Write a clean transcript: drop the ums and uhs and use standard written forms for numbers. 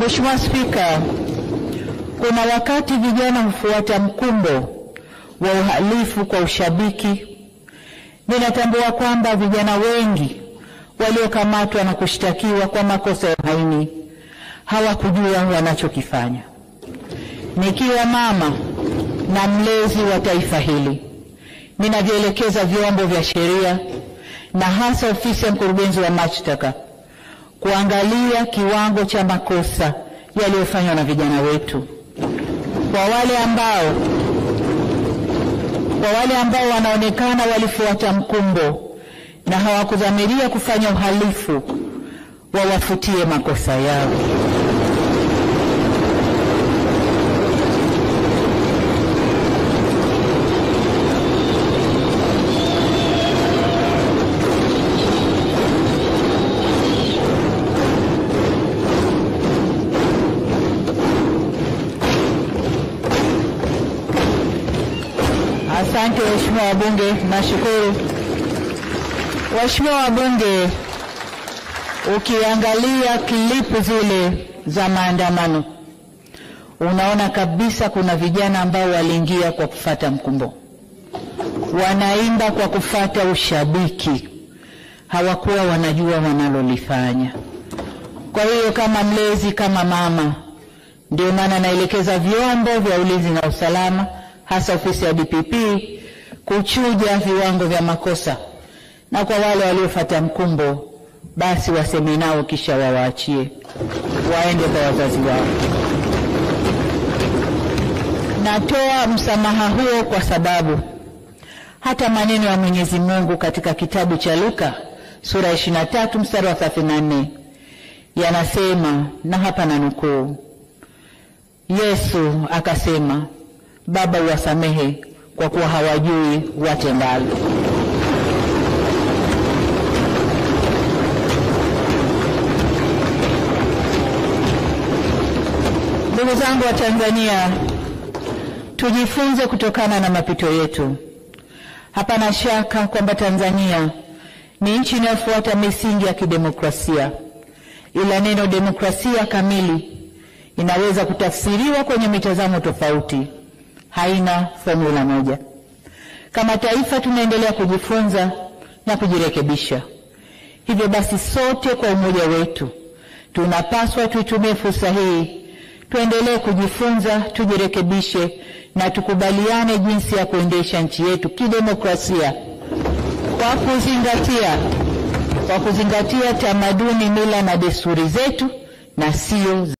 Mheshimiwa Spika, kuna wakati vijana hufuata mkumbo wa uhalifu kwa ushabiki. Ninatambua kwamba vijana wengi waliokamatwa na kushtakiwa kwa makosa ya uhaini hawakujua wanachokifanya. Nikiwa mama na mlezi wa taifa hili, ninavyoelekeza vyombo vya sheria na hasa ofisi ya mkurugenzi wa mashtaka kuangalia kiwango cha makosa yaliyofanywa na vijana wetu. Kwa wale ambao wanaonekana walifuata mkumbo na hawakudhamiria kufanya uhalifu, wawafutie makosa yao. Asante waheshimiwa wabunge, nashukuru. Waheshimiwa wabunge, ukiangalia klipu zile za maandamano, unaona kabisa kuna vijana ambao waliingia kwa kufuata mkumbo. Wanaimba kwa kufuata ushabiki. Hawakuwa wanajua wanalolifanya. Kwa hiyo kama mlezi, kama mama, ndio maana naelekeza vyombo vya ulinzi na usalama, hasa ofisi ya DPP, kuchuja viwango vya makosa, na kwa wale waliofuata mkumbo basi waseme nao kisha wawaachie waende kwa wazazi wao. Natoa msamaha huo kwa sababu hata maneno ya Mwenyezi Mungu katika kitabu cha Luka sura 23 mstari wa 34 yanasema, na hapa nanukuu, Yesu akasema, Baba uwasamehe kwa kuwa hawajui watendalo. Ndugu zangu wa Tanzania, tujifunze kutokana na mapito yetu. Hapana shaka kwamba Tanzania ni nchi inayofuata misingi ya kidemokrasia, ila neno demokrasia kamili inaweza kutafsiriwa kwenye mitazamo tofauti. Haina formula moja. Kama taifa tunaendelea kujifunza na kujirekebisha. Hivyo basi sote kwa umoja wetu tunapaswa tuitumie fursa hii, tuendelee kujifunza, tujirekebishe na tukubaliane jinsi ya kuendesha nchi yetu kidemokrasia kwa kuzingatia tamaduni, mila na desturi zetu na sio